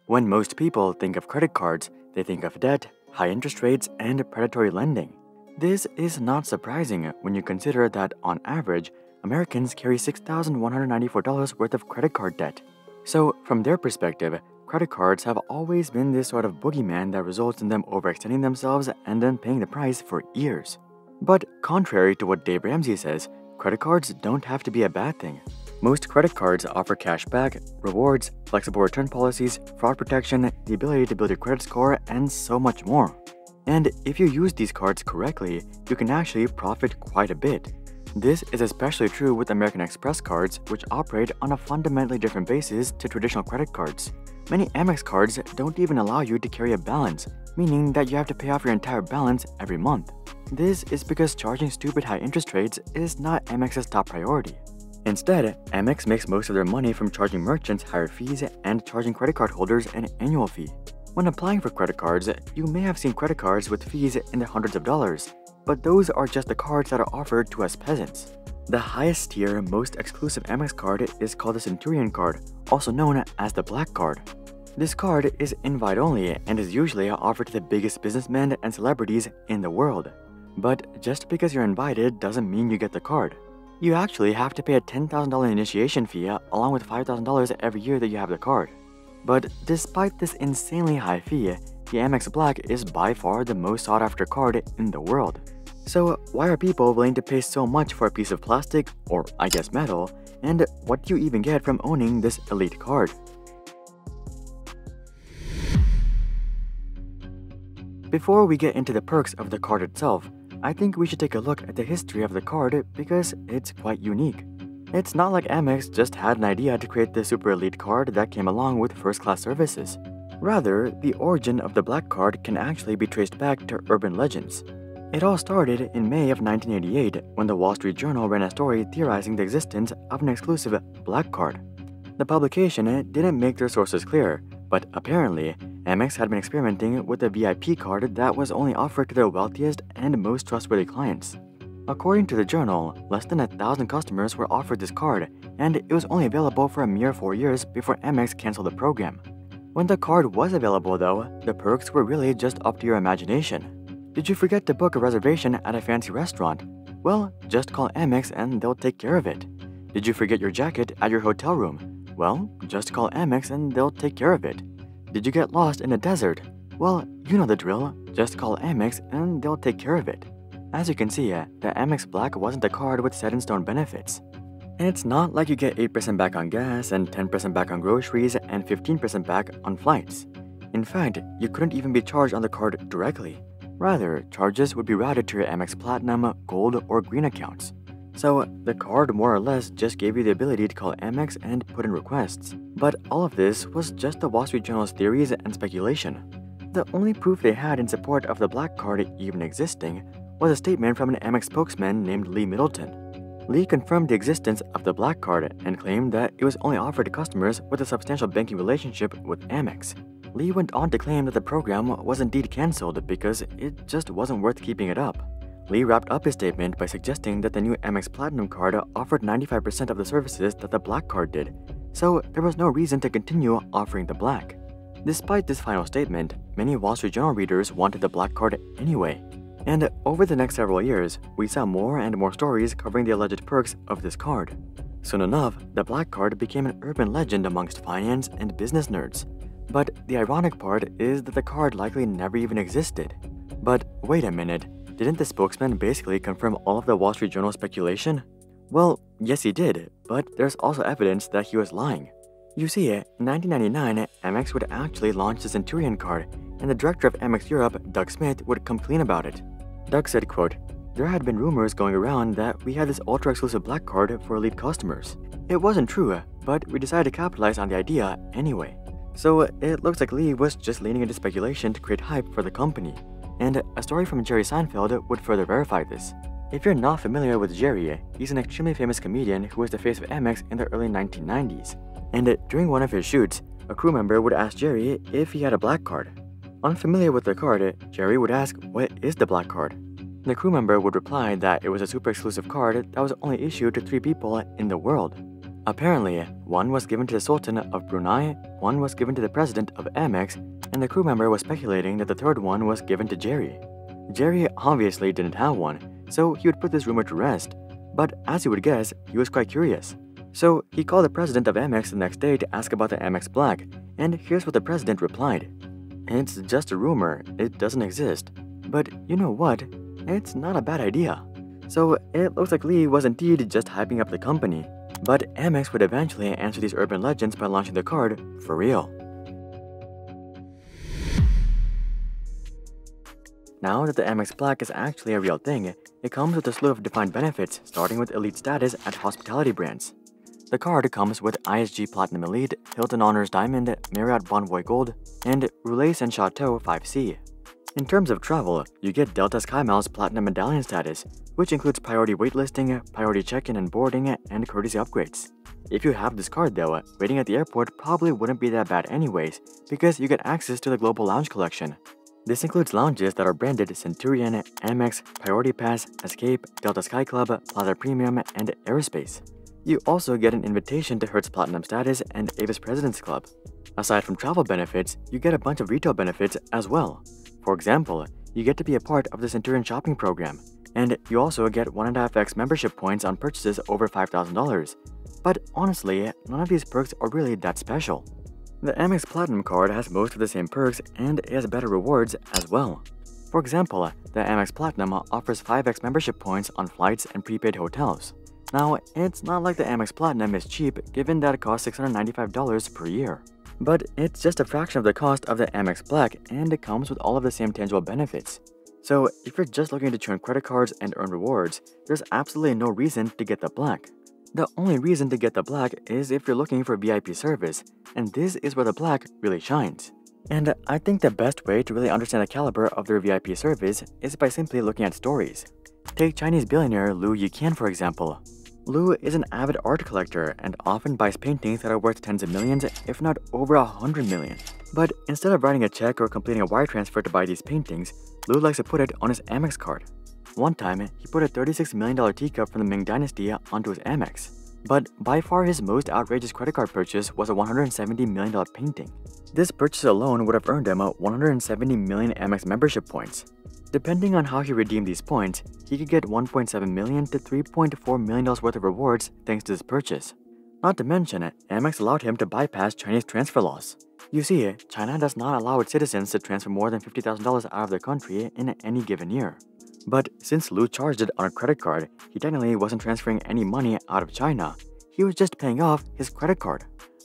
When most people think of credit cards, they think of debt, high interest rates, and predatory lending. This is not surprising when you consider that, on average, Americans carry $6,194 worth of credit card debt. So, from their perspective, credit cards have always been this sort of boogeyman that results in them overextending themselves and then paying the price for years. But contrary to what Dave Ramsey says, credit cards don't have to be a bad thing. Most credit cards offer cashback, rewards, flexible return policies, fraud protection, the ability to build your credit score, and so much more. And if you use these cards correctly, you can actually profit quite a bit. This is especially true with American Express cards, which operate on a fundamentally different basis to traditional credit cards. Many Amex cards don't even allow you to carry a balance, meaning that you have to pay off your entire balance every month. This is because charging stupid high interest rates is not Amex's top priority. Instead, Amex makes most of their money from charging merchants higher fees and charging credit card holders an annual fee. When applying for credit cards, you may have seen credit cards with fees in the hundreds of dollars, but those are just the cards that are offered to us peasants. The highest tier, most exclusive Amex card is called the Centurion Card, also known as the Black Card. This card is invite only and is usually offered to the biggest businessmen and celebrities in the world. But just because you're invited doesn't mean you get the card. You actually have to pay a $10,000 initiation fee along with $5,000 every year that you have the card. But despite this insanely high fee, the Amex Black is by far the most sought after card in the world. So why are people willing to pay so much for a piece of plastic, or I guess metal, and what do you even get from owning this elite card? Before we get into the perks of the card itself, I think we should take a look at the history of the card because it's quite unique. It's not like Amex just had an idea to create the super elite card that came along with first-class services. Rather, the origin of the Black Card can actually be traced back to urban legends. It all started in May of 1988 when the Wall Street Journal ran a story theorizing the existence of an exclusive Black Card. The publication didn't make their sources clear, but apparently, Amex had been experimenting with a VIP card that was only offered to their wealthiest and most trustworthy clients. According to the journal, less than 1,000 customers were offered this card, and it was only available for a mere 4 years before Amex canceled the program. When the card was available though, the perks were really just up to your imagination. Did you forget to book a reservation at a fancy restaurant? Well, just call Amex and they'll take care of it. Did you forget your jacket at your hotel room? Well, just call Amex and they'll take care of it. Did you get lost in the desert? Well, you know the drill. Just call Amex and they'll take care of it. As you can see, the Amex Black wasn't a card with set-in-stone benefits. And it's not like you get 8% back on gas and 10% back on groceries and 15% back on flights. In fact, you couldn't even be charged on the card directly. Rather, charges would be routed to your Amex Platinum, Gold, or Green accounts. So, the card more or less just gave you the ability to call Amex and put in requests. But all of this was just the Wall Street Journal's theories and speculation. The only proof they had in support of the Black Card even existing was a statement from an Amex spokesman named Lee Middleton. Lee confirmed the existence of the Black Card and claimed that it was only offered to customers with a substantial banking relationship with Amex. Lee went on to claim that the program was indeed cancelled because it just wasn't worth keeping it up. Lee wrapped up his statement by suggesting that the new Amex Platinum card offered 95% of the services that the Black Card did, so there was no reason to continue offering the Black. Despite this final statement, many Wall Street Journal readers wanted the Black Card anyway. And over the next several years, we saw more and more stories covering the alleged perks of this card. Soon enough, the Black Card became an urban legend amongst finance and business nerds. But the ironic part is that the card likely never even existed. But wait a minute, didn't the spokesman basically confirm all of the Wall Street Journal speculation? Well, yes he did, but there's also evidence that he was lying. You see, in 1999, Amex would actually launch the Centurion Card, and the director of Amex Europe, Doug Smith, would come clean about it. Doug said, quote, "There had been rumors going around that we had this ultra-exclusive Black Card for elite customers. It wasn't true, but we decided to capitalize on the idea anyway." So it looks like Lee was just leaning into speculation to create hype for the company. And a story from Jerry Seinfeld would further verify this. If you're not familiar with Jerry, he's an extremely famous comedian who was the face of Amex in the early 1990s. And during one of his shoots, a crew member would ask Jerry if he had a Black Card. Unfamiliar with the card, Jerry would ask, "What is the Black Card?" The crew member would reply that it was a super exclusive card that was only issued to 3 people in the world. Apparently, one was given to the Sultan of Brunei, one was given to the president of Amex, and the crew member was speculating that the third one was given to Jerry. Jerry obviously didn't have one, so he would put this rumor to rest. But as you would guess, he was quite curious. So he called the president of Amex the next day to ask about the Amex Black, and here's what the president replied. It's just a rumor, it doesn't exist. But you know what? It's not a bad idea. So it looks like Lee was indeed just hyping up the company, but Amex would eventually answer these urban legends by launching the card for real. Now that the Amex Black is actually a real thing, it comes with a slew of defined benefits, starting with elite status at hospitality brands. The card comes with ISG Platinum Elite, Hilton Honors Diamond, Marriott Bonvoy Gold, and Roulet and Chateau 5C. In terms of travel, you get Delta SkyMiles Platinum Medallion status, which includes priority waitlisting, priority check-in and boarding, and courtesy upgrades. If you have this card though, waiting at the airport probably wouldn't be that bad anyways, because you get access to the Global Lounge Collection. This includes lounges that are branded Centurion, Amex, Priority Pass, Escape, Delta Sky Club, Plaza Premium, and Aerospace. You also get an invitation to Hertz Platinum status and Avis President's Club. Aside from travel benefits, you get a bunch of retail benefits as well. For example, you get to be a part of the Centurion shopping program, and you also get 1.5x membership points on purchases over $5,000. But honestly, none of these perks are really that special. The Amex Platinum card has most of the same perks and it has better rewards as well. For example, the Amex Platinum offers 5x membership points on flights and prepaid hotels. Now, it's not like the Amex Platinum is cheap given that it costs $695 per year. But it's just a fraction of the cost of the Amex Black and it comes with all of the same tangible benefits. So if you're just looking to churn credit cards and earn rewards, there's absolutely no reason to get the Black. The only reason to get the Black is if you're looking for VIP service, and this is where the Black really shines. And I think the best way to really understand the caliber of their VIP service is by simply looking at stories. Take Chinese billionaire Lu Yiqian for example. Lu is an avid art collector and often buys paintings that are worth tens of millions, if not over 100 million. But instead of writing a check or completing a wire transfer to buy these paintings, Lu likes to put it on his Amex card. One time, he put a $36 million teacup from the Ming Dynasty onto his Amex. But by far his most outrageous credit card purchase was a $170 million painting. This purchase alone would have earned him 170 million Amex membership points. Depending on how he redeemed these points, he could get $1.7 million to $3.4 million worth of rewards thanks to this purchase. Not to mention, Amex allowed him to bypass Chinese transfer laws. You see, China does not allow its citizens to transfer more than $50,000 out of their country in any given year. But since Lu charged it on a credit card, he technically wasn't transferring any money out of China. He was just paying off his credit card.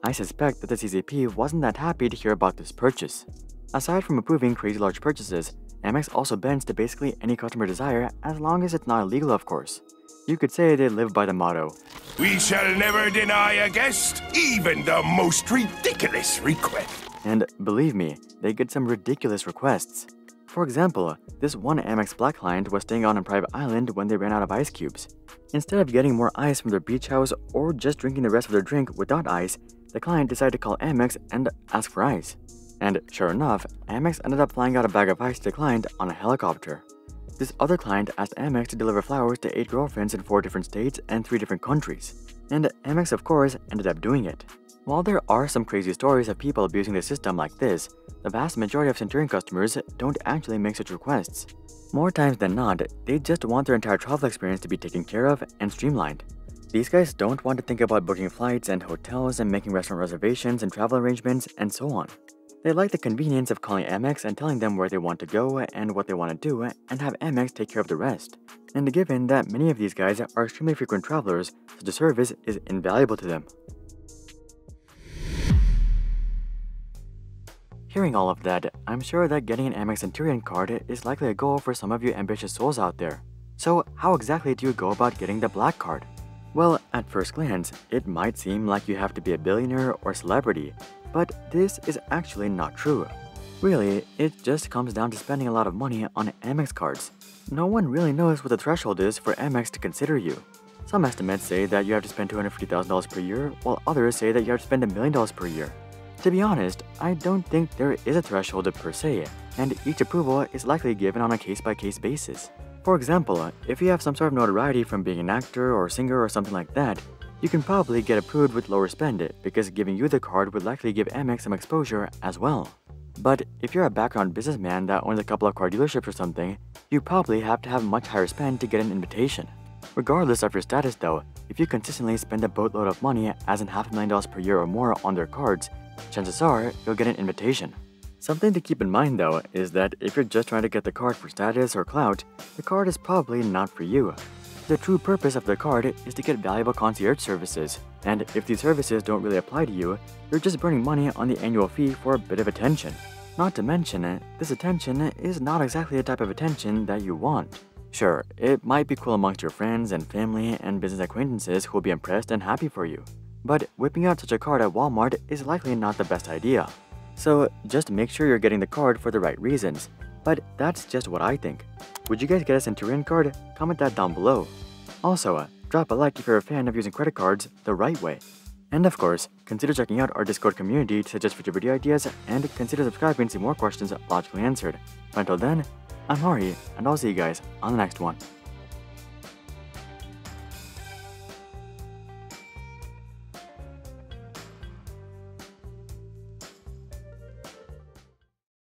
I suspect that the CCP wasn't that happy to hear about this purchase. Aside from approving crazy large purchases, Amex also bends to basically any customer desire as long as it's not illegal, of course. You could say they live by the motto, "We shall never deny a guest, even the most ridiculous request." And believe me, they get some ridiculous requests. For example, this one Amex Black client was staying on a private island when they ran out of ice cubes. Instead of getting more ice from their beach house or just drinking the rest of their drink without ice, the client decided to call Amex and ask for ice. And sure enough, Amex ended up flying out a bag of ice to the client on a helicopter. This other client asked Amex to deliver flowers to 8 girlfriends in 4 different states and 3 different countries. And Amex, of course, ended up doing it. While there are some crazy stories of people abusing the system like this, the vast majority of Centurion customers don't actually make such requests. More times than not, they just want their entire travel experience to be taken care of and streamlined. These guys don't want to think about booking flights and hotels and making restaurant reservations and travel arrangements and so on. They like the convenience of calling Amex and telling them where they want to go and what they want to do and have Amex take care of the rest. And given that many of these guys are extremely frequent travelers, such a service is invaluable to them. Hearing all of that, I'm sure that getting an Amex Centurion card is likely a goal for some of you ambitious souls out there. So how exactly do you go about getting the Black card? Well, at first glance, it might seem like you have to be a billionaire or celebrity, but this is actually not true. Really, it just comes down to spending a lot of money on Amex cards. No one really knows what the threshold is for Amex to consider you. Some estimates say that you have to spend $250,000 per year, while others say that you have to spend $1 million per year. To be honest, I don't think there is a threshold per se, and each approval is likely given on a case-by-case basis. For example, if you have some sort of notoriety from being an actor or singer or something like that, You can probably get approved with lower spend because giving you the card would likely give Amex some exposure as well. But if you're a background businessman that owns a couple of car dealerships or something, you probably have to have much higher spend to get an invitation. Regardless of your status though, if you consistently spend a boatload of money, as in $500,000 per year or more on their cards, chances are you'll get an invitation. Something to keep in mind though is that if you're just trying to get the card for status or clout, the card is probably not for you. The true purpose of the card is to get valuable concierge services, and if these services don't really apply to you, you're just burning money on the annual fee for a bit of attention. Not to mention, this attention is not exactly the type of attention that you want. Sure, it might be cool amongst your friends and family and business acquaintances who will be impressed and happy for you, but whipping out such a card at Walmart is likely not the best idea. So just make sure you're getting the card for the right reasons, but that's just what I think. Would you guys get a Centurion card? Comment that down below. Also, drop a like if you're a fan of using credit cards the right way. And of course, consider checking out our Discord community to suggest future video ideas, and consider subscribing to see more questions logically answered. But until then, I'm Hari, and I'll see you guys on the next one.